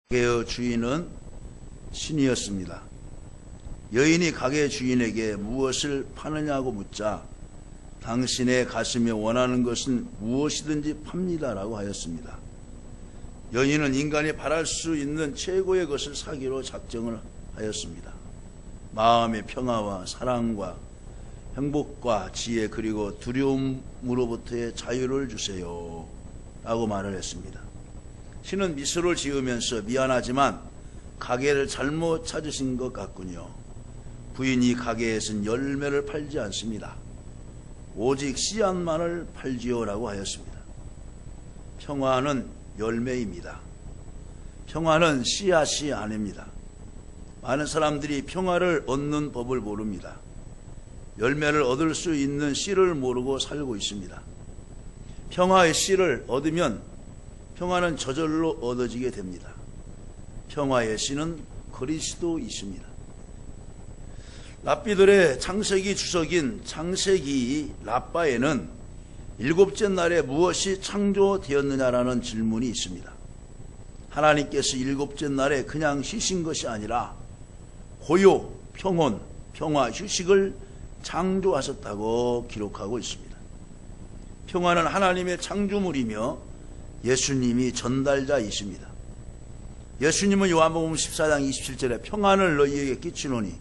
가게의 주인은 신이었습니다. 여인이 가게 주인에게 무엇을 파느냐고 묻자 당신의 가슴에 원하는 것은 무엇이든지 팝니다라고 하였습니다. 여인은 인간이 바랄 수 있는 최고의 것을 사기로 작정을 하였습니다. 마음의 평화와 사랑과 행복과 지혜 그리고 두려움으로부터의 자유를 주세요 라고 말을 했습니다. 신은 미소를 지으면서 미안하지만 가게를 잘못 찾으신 것 같군요. 부인이 가게에선 열매를 팔지 않습니다. 오직 씨앗만을 팔지요 라고 하였습니다. 평화는 열매입니다. 평화는 씨앗이 아닙니다. 많은 사람들이 평화를 얻는 법을 모릅니다. 열매를 얻을 수 있는 씨를 모르고 살고 있습니다. 평화의 씨를 얻으면 평화는 저절로 얻어지게 됩니다. 평화의 씨는 그리스도이십니다. 랍비들의 창세기 주석인 창세기 랍바에는 일곱째 날에 무엇이 창조되었느냐라는 질문이 있습니다. 하나님께서 일곱째 날에 그냥 쉬신 것이 아니라 고요, 평온, 평화, 휴식을 창조하셨다고 기록하고 있습니다. 평화는 하나님의 창조물이며 예수님이 전달자이십니다. 예수님은 요한복음 14장 27절에 평안을 너희에게 끼치노니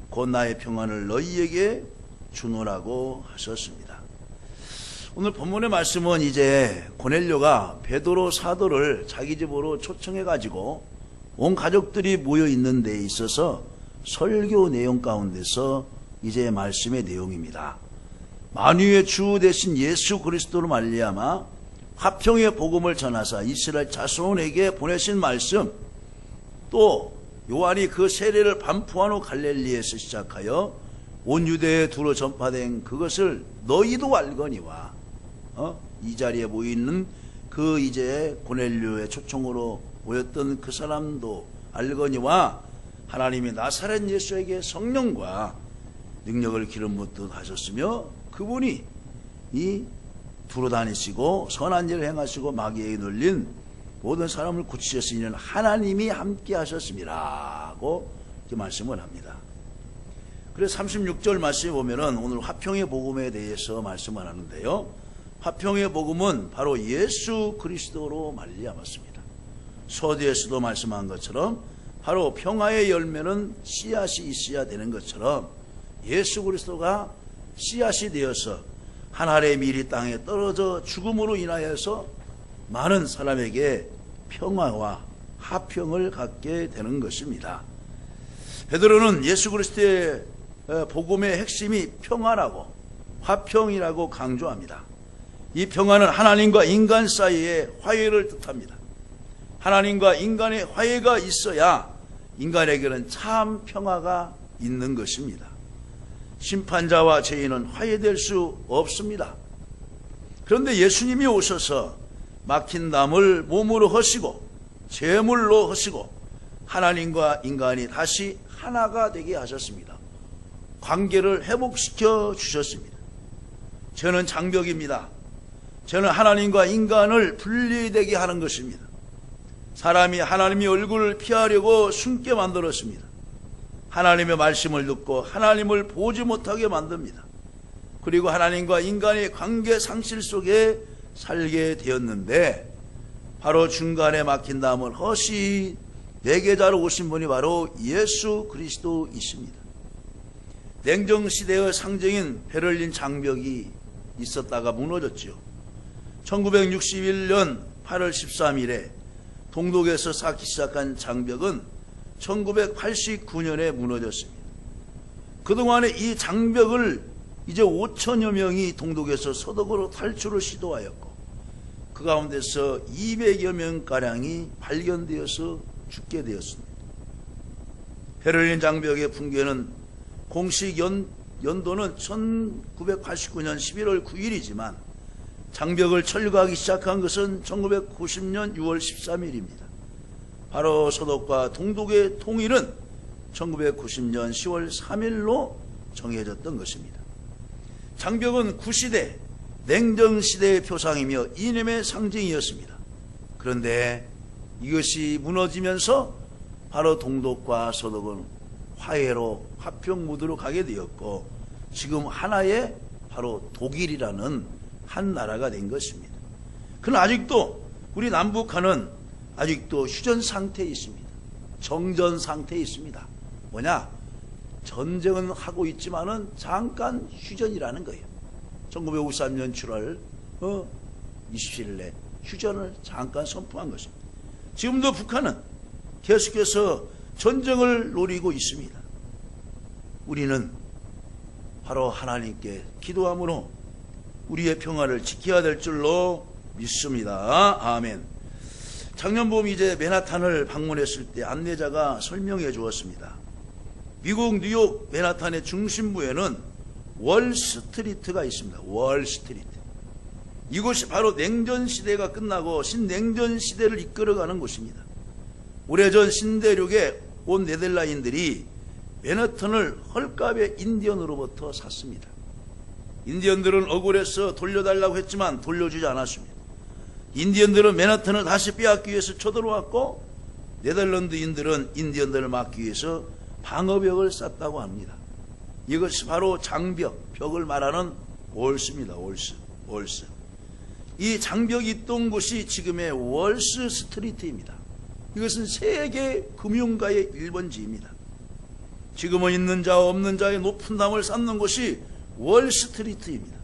곧 나의 평안을 너희에게 주노라고 하셨습니다. 오늘 본문의 말씀은 이제 고넬료가 베드로 사도를 자기 집으로 초청해가지고 온 가족들이 모여 있는 데에 있어서 설교 내용 가운데서 이제 말씀의 내용입니다. 만유의 주 되신 예수 그리스도로 말미암아 화평의 복음을 전하사 이스라엘 자손에게 보내신 말씀, 또 요한이 그 세례를 반포한 후 갈릴리에서 시작하여 온 유대에 두루 전파된 그것을 너희도 알거니와 이 자리에 모이는 그 이제 고넬료의 초청으로 모였던 그 사람도 알거니와 하나님이 나사렛 예수에게 성령과 능력을 기름 붓듯 하셨으며 그분이 이 두루 다니시고 선한 일을 행하시고 마귀에게 눌린 모든 사람을 고치셨으니 하나님이 함께 하셨습니다라고 이렇게 말씀을 합니다. 그래서 36절 말씀에 보면은 오늘 화평의 복음에 대해서 말씀을 하는데요. 화평의 복음은 바로 예수 그리스도로 말미암았습니다. 서두에서도 말씀한 것처럼 바로 평화의 열매는 씨앗이 있어야 되는 것처럼 예수 그리스도가 씨앗이 되어서 하늘의 밀이 땅에 떨어져 죽음으로 인하여서 많은 사람에게 평화와 화평을 갖게 되는 것입니다. 베드로는 예수 그리스도의 복음의 핵심이 평화라고 화평이라고 강조합니다. 이 평화는 하나님과 인간 사이의 화해를 뜻합니다. 하나님과 인간의 화해가 있어야 인간에게는 참 평화가 있는 것입니다. 심판자와 죄인은 화해될 수 없습니다. 그런데 예수님이 오셔서 막힌 담을 몸으로 허시고 제물로 허시고 하나님과 인간이 다시 하나가 되게 하셨습니다. 관계를 회복시켜 주셨습니다. 죄는 장벽입니다. 죄는 하나님과 인간을 분리되게 하는 것입니다. 사람이 하나님의 얼굴을 피하려고 숨게 만들었습니다. 하나님의 말씀을 듣고 하나님을 보지 못하게 만듭니다. 그리고 하나님과 인간의 관계 상실 속에 살게 되었는데 바로 중간에 막힌 담을 허시 내게자로 오신 분이 바로 예수 그리스도이십니다. 냉정시대의 상징인 베를린 장벽이 있었다가 무너졌죠. 1961년 8월 13일에 동독에서 쌓기 시작한 장벽은 1989년에 무너졌습니다. 그동안에 이 장벽을 이제 5천여 명이 동독에서 서독으로 탈출을 시도하였고 그 가운데서 200여 명가량이 발견되어서 죽게 되었습니다. 베를린 장벽의 붕괴는 공식 연도는 1989년 11월 9일이지만 장벽을 철거하기 시작한 것은 1990년 6월 13일입니다. 바로 서독과 동독의 통일은 1990년 10월 3일로 정해졌던 것입니다. 장벽은 구시대, 냉정시대의 표상이며 이념의 상징이었습니다. 그런데 이것이 무너지면서 바로 동독과 서독은 화해로 화평 무드로 가게 되었고, 지금 하나의 바로 독일이라는 한 나라가 된 것입니다. 그러나 아직도 우리 남북한은 아직도 휴전 상태에 있습니다. 정전 상태에 있습니다. 뭐냐? 전쟁은 하고 있지만은 잠깐 휴전이라는 거예요. 1953년 7월 27일에 휴전을 잠깐 선포한 것입니다. 지금도 북한은 계속해서 전쟁을 노리고 있습니다. 우리는 바로 하나님께 기도함으로 우리의 평화를 지켜야 될 줄로 믿습니다. 아멘. 작년 봄 이제 맨하탄을 방문했을 때 안내자가 설명해 주었습니다. 미국 뉴욕 맨하탄의 중심부에는 월스트리트가 있습니다. 월스트리트. 이곳이 바로 냉전 시대가 끝나고 신냉전 시대를 이끌어가는 곳입니다. 오래전 신대륙에 온 네덜란드인들이 맨하탄을 헐값에 인디언으로부터 샀습니다. 인디언들은 억울해서 돌려달라고 했지만 돌려주지 않았습니다. 인디언들은 맨하탄을 다시 빼앗기 위해서 쳐들어왔고, 네덜란드인들은 인디언들을 막기 위해서 방어벽을 쌓았다고 합니다. 이것이 바로 장벽, 벽을 말하는 월스입니다. 월스. 이 장벽이 있던 곳이 지금의 월스 스트리트입니다. 이것은 세계 금융가의 1번지입니다. 지금은 있는 자와 없는 자의 높은 담을 쌓는 곳이 월스트리트입니다.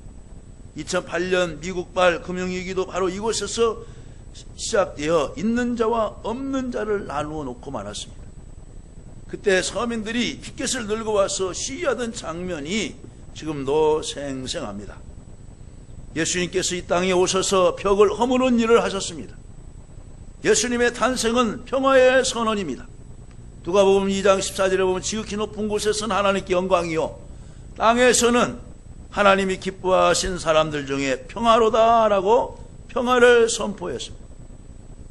2008년 미국발 금융위기도 바로 이곳에서 시작되어 있는 자와 없는 자를 나누어 놓고 말았습니다. 그때 서민들이 피켓을 들고 와서 시위하던 장면이 지금도 생생합니다. 예수님께서 이 땅에 오셔서 벽을 허무는 일을 하셨습니다. 예수님의 탄생은 평화의 선언입니다. 누가복음 2장 14절에 보면 지극히 높은 곳에서는 하나님께 영광이요, 땅에서는 하나님이 기뻐하신 사람들 중에 평화로다라고 평화를 선포했습니다.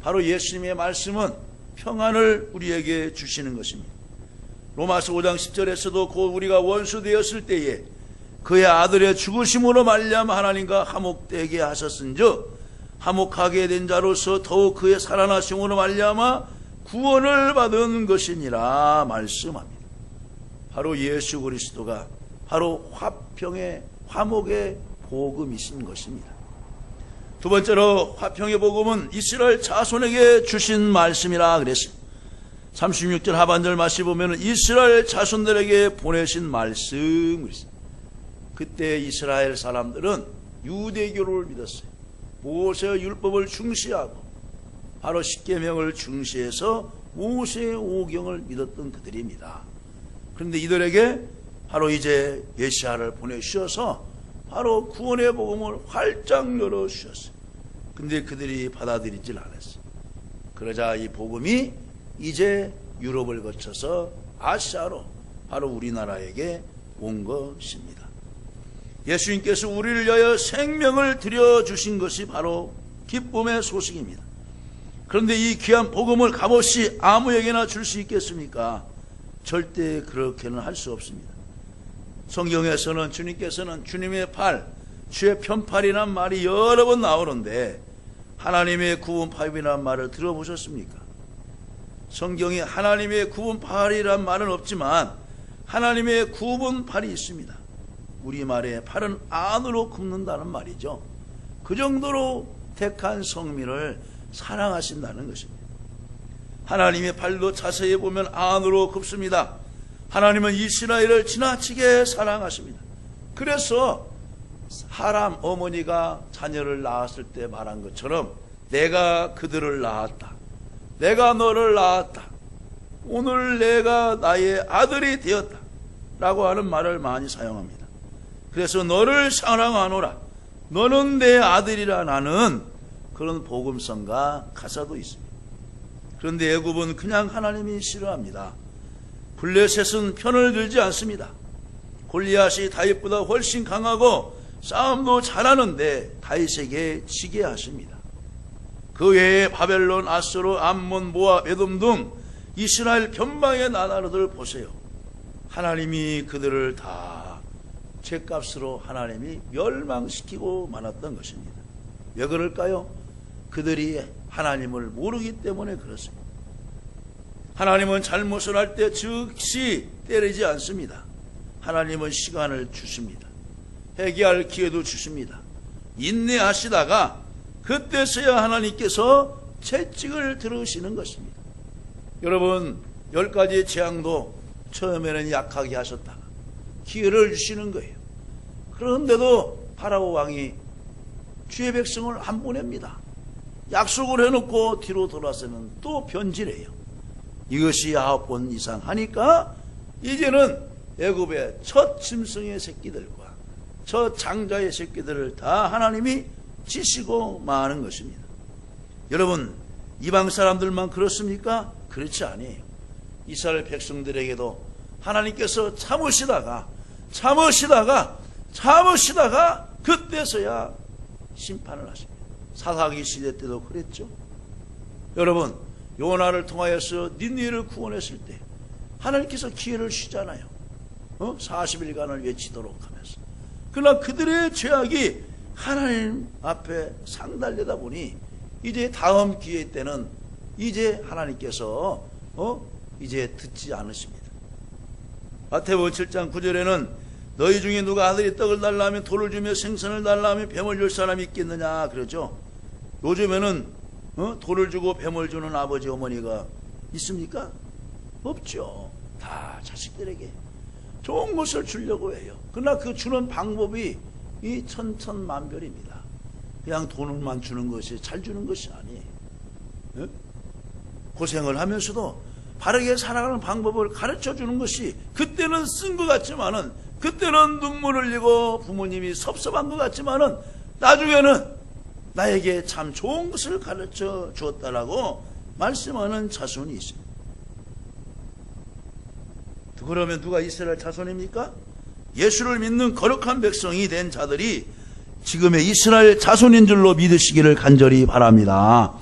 바로 예수님의 말씀은 평안을 우리에게 주시는 것입니다. 로마서 5장 10절에서도 곧 우리가 원수 되었을 때에 그의 아들의 죽으심으로 말미암아 하나님과 화목되게 하셨은즉 화목하게 된 자로서 더욱 그의 살아나심으로 말미암아 구원을 받은 것이니라 말씀합니다. 바로 예수 그리스도가 바로 화평의 화목의 복음이신 것입니다. 두 번째로 화평의 복음은 이스라엘 자손에게 주신 말씀이라 그랬습니다. 36절 하반절 말씀 보면 이스라엘 자손들에게 보내신 말씀 그랬습니다. 그때 이스라엘 사람들은 유대교를 믿었어요. 모세의 율법을 중시하고 바로 십계명을 중시해서 모세의 오경을 믿었던 그들입니다. 그런데 이들에게 바로 이제 메시아를 보내주셔서 바로 구원의 복음을 활짝 열어주셨어요. 근데 그들이 받아들이질 않았어요. 그러자 이 복음이 이제 유럽을 거쳐서 아시아로 바로 우리나라에게 온 것입니다. 예수님께서 우리를 위하여 생명을 드려주신 것이 바로 기쁨의 소식입니다. 그런데 이 귀한 복음을 값없이 아무에게나 줄 수 있겠습니까? 절대 그렇게는 할 수 없습니다. 성경에서는 주님께서는 주님의 팔, 주의 편팔이란 말이 여러 번 나오는데 하나님의 구원팔이란 말을 들어보셨습니까? 성경에 하나님의 구원팔이란 말은 없지만 하나님의 구원팔이 있습니다. 우리말에 팔은 안으로 굽는다는 말이죠. 그 정도로 택한 성민을 사랑하신다는 것입니다. 하나님의 팔도 자세히 보면 안으로 굽습니다. 하나님은 이스라엘을 지나치게 사랑하십니다. 그래서 사람 어머니가 자녀를 낳았을 때 말한 것처럼 내가 그들을 낳았다. 내가 너를 낳았다. 오늘 내가 나의 아들이 되었다. 라고 하는 말을 많이 사용합니다. 그래서 너를 사랑하노라. 너는 내 아들이라 나는 그런 복음성과 가사도 있습니다. 그런데 애굽은 그냥 하나님이 싫어합니다. 블레셋은 편을 들지 않습니다. 골리앗이 다윗보다 훨씬 강하고 싸움도 잘하는데 다윗에게 지게 하십니다. 그 외에 바벨론, 아수르, 암몬, 모압, 에돔 등 이스라엘 변방의 나라들 보세요. 하나님이 그들을 다 죗값으로 하나님이 멸망시키고 말았던 것입니다. 왜 그럴까요? 그들이 하나님을 모르기 때문에 그렇습니다. 하나님은 잘못을 할 때 즉시 때리지 않습니다. 하나님은 시간을 주십니다. 회개할 기회도 주십니다. 인내하시다가 그때서야 하나님께서 채찍을 들으시는 것입니다. 여러분, 10가지의 재앙도 처음에는 약하게 하셨다가 기회를 주시는 거예요. 그런데도 파라오 왕이 주의 백성을 안 보냅니다. 약속을 해놓고 뒤로 돌아서는 또 변질해요. 이것이 9번 이상 하니까 이제는 애굽의 첫 짐승의 새끼들과 첫 장자의 새끼들을 다 하나님이 치시고 마는 것입니다. 여러분, 이방 사람들만 그렇습니까? 그렇지 아니에요. 이스라엘 백성들에게도 하나님께서 참으시다가 그때서야 심판을 하십니다. 사사기 시대 때도 그랬죠. 여러분, 요나를 통하여서 니느웨를 구원했을 때 하나님께서 기회를 주잖아요. 40일간을 외치도록 하면서. 그러나 그들의 죄악이 하나님 앞에 상달되다 보니 이제 다음 기회 때는 이제 하나님께서 이제 듣지 않으십니다. 마태복음 7장 9절에는 너희 중에 누가 아들이 떡을 달라 하면 돌을 주며 생선을 달라 하면 뱀을 줄 사람이 있겠느냐 그러죠. 요즘에는 돌을 주고 뱀을 주는 아버지 어머니가 있습니까? 없죠. 다 자식들에게 좋은 것을 주려고 해요. 그러나 그 주는 방법이 이 천천만별입니다. 그냥 돈을만 주는 것이 잘 주는 것이 아니에요. 고생을 하면서도 바르게 살아가는 방법을 가르쳐 주는 것이 그때는 쓴 것 같지만은, 그때는 눈물 흘리고 부모님이 섭섭한 것 같지만은 나중에는 나에게 참 좋은 것을 가르쳐 주었다라고 말씀하는 자손이 있습니다. 그러면 누가 이스라엘 자손입니까? 예수를 믿는 거룩한 백성이 된 자들이 지금의 이스라엘 자손인 줄로 믿으시기를 간절히 바랍니다.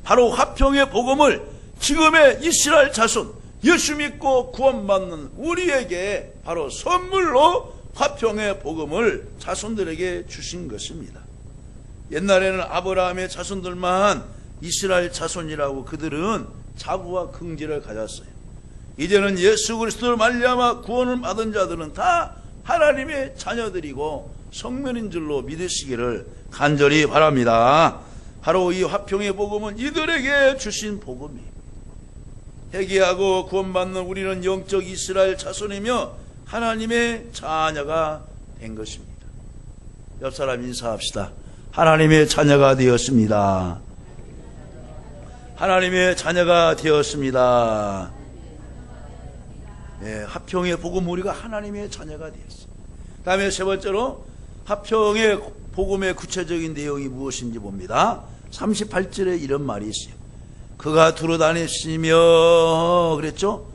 바로 화평의 복음을 지금의 이스라엘 자손, 예수 믿고 구원받는 우리에게 바로 선물로 화평의 복음을 자손들에게 주신 것입니다. 옛날에는 아브라함의 자손들만 이스라엘 자손이라고 그들은 자부와 긍지를 가졌어요. 이제는 예수 그리스도를 말미암아 구원을 받은 자들은 다 하나님의 자녀들이고 성면인 줄로 믿으시기를 간절히 바랍니다. 바로 이 화평의 복음은 이들에게 주신 복음이에요. 회개하고 구원받는 우리는 영적 이스라엘 자손이며 하나님의 자녀가 된 것입니다. 옆 사람 인사합시다. 하나님의 자녀가 되었습니다. 하나님의 자녀가 되었습니다. 네, 화평의 복음, 우리가 하나님의 자녀가 되었습니다. 다음에 세 번째로 화평의 복음의 구체적인 내용이 무엇인지 봅니다. 38절에 이런 말이 있어요. 그가 두루다니시며 그랬죠?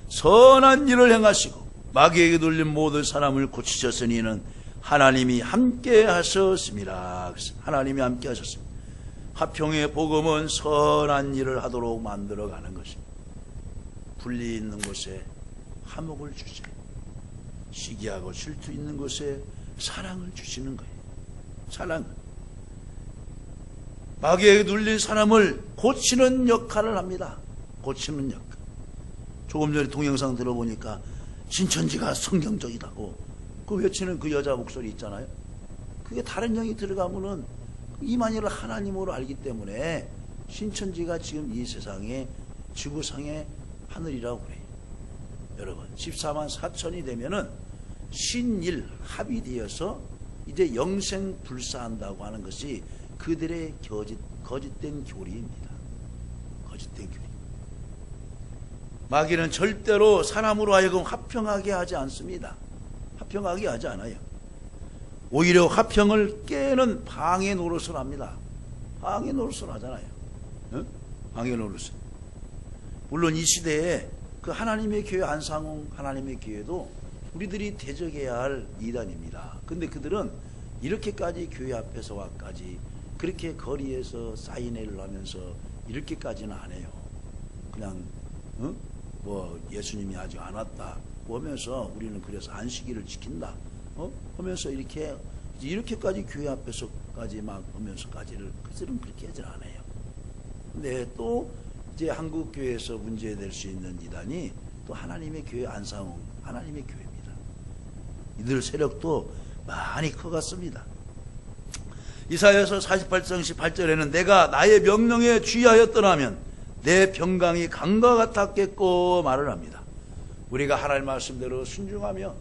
선한 일을 행하시고 마귀에게 눌린 모든 사람을 고치셨으니 이는 하나님이 함께 하셨습니다. 하나님이 함께 하셨습니다. 화평의 복음은 선한 일을 하도록 만들어가는 것입니다. 분리 있는 곳에 화목을 주세요. 시기하고 질투 있는 곳에 사랑을 주시는 거예요. 사랑을. 마귀에게 눌린 사람을 고치는 역할을 합니다. 고치는 역할. 조금 전에 동영상 들어보니까 신천지가 성경적이다고 그 외치는 그 여자 목소리 있잖아요. 그게 다른 영이 들어가면은 이만희를 하나님으로 알기 때문에 신천지가 지금 이 세상에 지구상의 하늘이라고 그래요. 여러분, 14만 4천이 되면은 신일 합의되어서 이제 영생 불사한다고 하는 것이 그들의 거짓된 교리입니다. 거짓된 교리. 마귀는 절대로 사람으로 하여금 화평하게 하지 않습니다. 화평하게 하지 않아요. 오히려 화평을 깨는 방해 노릇을 합니다. 방해 노릇을 하잖아요. 응? 방해 노릇을. 물론 이 시대에 그 하나님의 교회, 안상홍 하나님의 교회도 우리들이 대적해야 할 이단입니다. 근데 그들은 이렇게까지 교회 앞에서 와까지 그렇게 거리에서 사인회를 하면서 이렇게까지는 안 해요. 그냥 뭐 예수님이 아직 안 왔다 보면서 우리는 그래서 안식일을 지킨다 하면서 이렇게까지 교회 앞에서까지 막 하면서까지를 그들은 그렇게 하지 않아요. 근데 또 이제 한국 교회에서 문제될 수 있는 이단이 또 하나님의 교회 안상홍 하나님의 교회입니다. 이들 세력도 많이 커갔습니다. 이사야서 48장 18절에는 내가 나의 명령에 주의하였더라면 내 평강이 강과 같았겠고 말을 합니다. 우리가 하나님 말씀대로 순종하며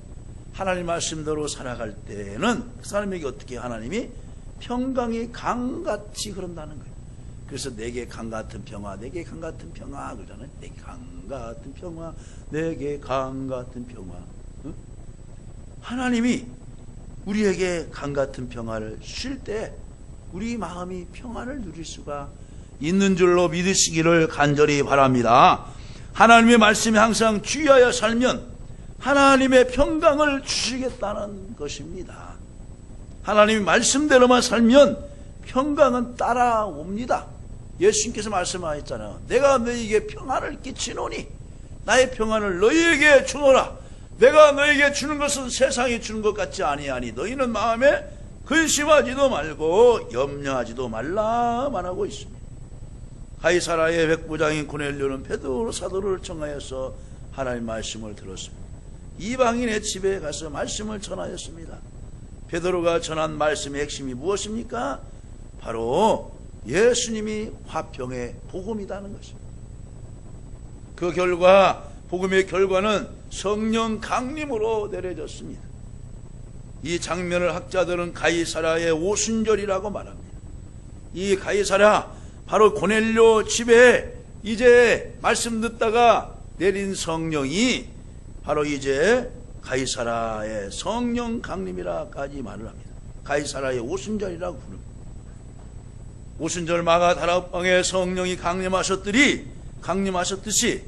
하나님 말씀대로 살아갈 때는 그 사람에게 어떻게 하나님이 평강이 강같이 흐른다는 거예요. 그래서 내게 강같은 평화, 내게 강같은 평화 그러잖아요. 내게 강같은 평화, 내게 강같은 평화. 응? 하나님이 우리에게 강같은 평화를 주실 때 우리 마음이 평화를 누릴 수가 있는 줄로 믿으시기를 간절히 바랍니다. 하나님의 말씀에 항상 주의하여 살면 하나님의 평강을 주시겠다는 것입니다. 하나님의 말씀대로만 살면 평강은 따라옵니다. 예수님께서 말씀하셨잖아요. 내가 너희에게 평안을 끼치노니 나의 평안을 너희에게 주노라. 내가 너희에게 주는 것은 세상이 주는 것 같지 아니하니 너희는 마음에 근심하지도 말고 염려하지도 말라 말하고 있습니다. 가이사라의 백부장인 고넬료는 베드로 사도를 청하여서 하나님의 말씀을 들었습니다. 이방인의 집에 가서 말씀을 전하였습니다. 베드로가 전한 말씀의 핵심이 무엇입니까? 바로 예수님이 화평의 복음이라는 것입니다. 그 결과 복음의 결과는 성령 강림으로 내려졌습니다. 이 장면을 학자들은 가이사라의 오순절이라고 말합니다. 이 가이사라 바로 고넬료 집에 이제 말씀 듣다가 내린 성령이 바로 이제 가이사라의 성령 강림이라까지 말을 합니다. 가이사라의 오순절이라고 부릅니다. 오순절 마가다락방에 성령이 강림하셨듯이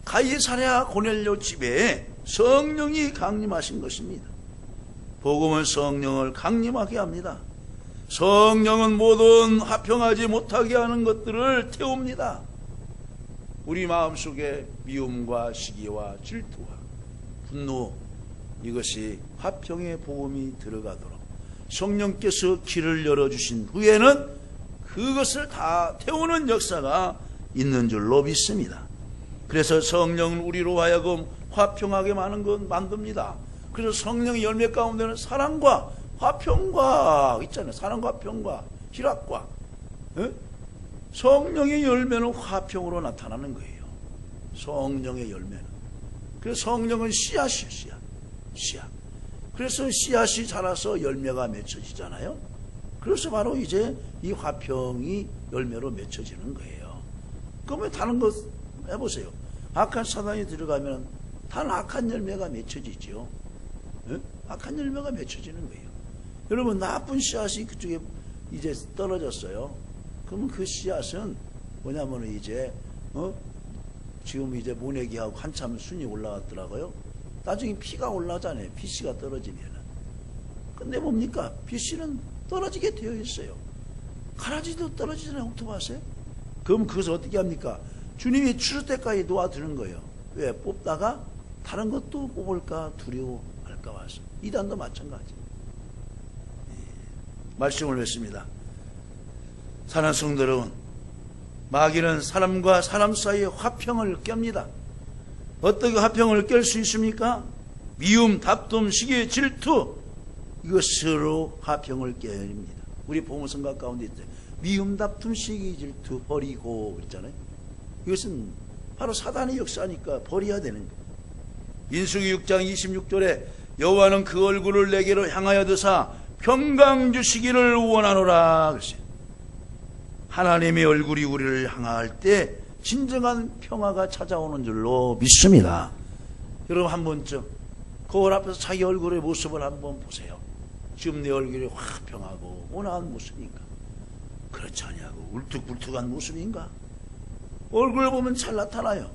가이사랴 고넬료 집에 성령이 강림하신 것입니다. 복음은 성령을 강림하게 합니다. 성령은 모든 화평하지 못하게 하는 것들을 태웁니다. 우리 마음속에 미움과 시기와 질투와 분노, 이것이 화평의 복음이 들어가도록 성령께서 길을 열어주신 후에는 그것을 다 태우는 역사가 있는 줄로 믿습니다. 그래서 성령은 우리로 하여금 화평하게 만듭니다. 그래서 성령의 열매 가운데는 사랑과 화평과 있잖아요. 사랑과 화평과 희락과 성령의 열매는 화평으로 나타나는 거예요. 성령의 열매는. 그래서 성령은 씨앗이에요. 씨앗. 그래서 씨앗이 자라서 열매가 맺혀지잖아요. 그래서 바로 이제 이 화평이 열매로 맺혀지는 거예요. 그러면 다른 것 해보세요. 악한 사단이 들어가면 단 악한 열매가 맺혀지죠. 악한 열매가 맺혀지는 거예요. 여러분, 나쁜 씨앗이 그쪽에 이제 떨어졌어요. 그러면 그 씨앗은 뭐냐면 이제 지금 이제 모내기하고 한참 순이 올라왔더라고요. 나중에 피가 올라오잖아요. 피씨가 떨어지면은. 근데 뭡니까? 피씨는 떨어지게 되어 있어요. 가라지도 떨어지잖아요. 옥토바스에. 그럼 그것을 어떻게 합니까? 주님이 추수 때까지 놓아두는 거예요. 왜? 뽑다가 다른 것도 뽑을까 두려워할까 봐서. 이단도 마찬가지. 말씀을 맺습니다. 사랑하는 성도 여러분, 마귀는 사람과 사람 사이에 화평을 깹니다. 어떻게 화평을 깰 수 있습니까? 미움, 다툼, 시기, 질투, 이것으로 화평을 깹니다. 우리 보문성가 가운데 있죠. 미움, 다툼, 시기, 질투 버리고 그랬잖아요. 이것은 바로 사단의 역사니까 버려야 되는 거예요. 민수기 6장 26절에 여호와는 그 얼굴을 내게로 향하여 드사 평강 주시기를 원하노라 그랬어요. 하나님의 얼굴이 우리를 향할 때 진정한 평화가 찾아오는 줄로 믿습니다. 여러분, 한 번쯤 거울 앞에서 자기 얼굴의 모습을 한번 보세요. 지금 내 얼굴이 화평하고 온화한 모습인가? 그렇지 않냐고 울퉁불퉁한 모습인가? 얼굴을 보면 잘 나타나요.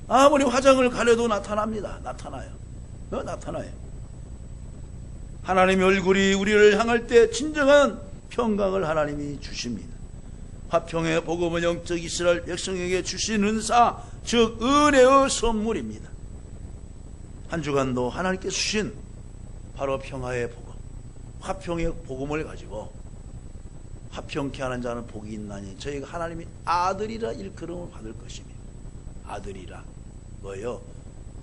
아무리 화장을 가려도 나타납니다. 나타나요. 하나님의 얼굴이 우리를 향할 때 진정한 평강을 하나님이 주십니다. 화평의 복음은 영적 이스라엘 백성에게 주신 은사, 즉 은혜의 선물입니다. 한 주간도 하나님께 주신 바로 평화의 복음, 화평의 복음을 가지고 화평케 하는 자는 복이 있나니 저희가 하나님이 아들이라 일컬음을 받을 것이며. 아들이라 뭐예요?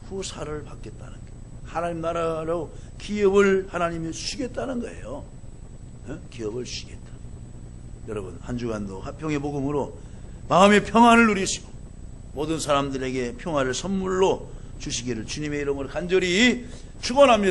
후사를 받겠다는 거예요. 하나님 나라로 기업을 하나님이 주시겠다는 거예요. 기업을 주시겠다. 여러분 한 주간도 화평의 복음으로 마음의 평안을 누리시고 모든 사람들에게 평화를 선물로 주시기를 주님의 이름으로 간절히 축원합니다.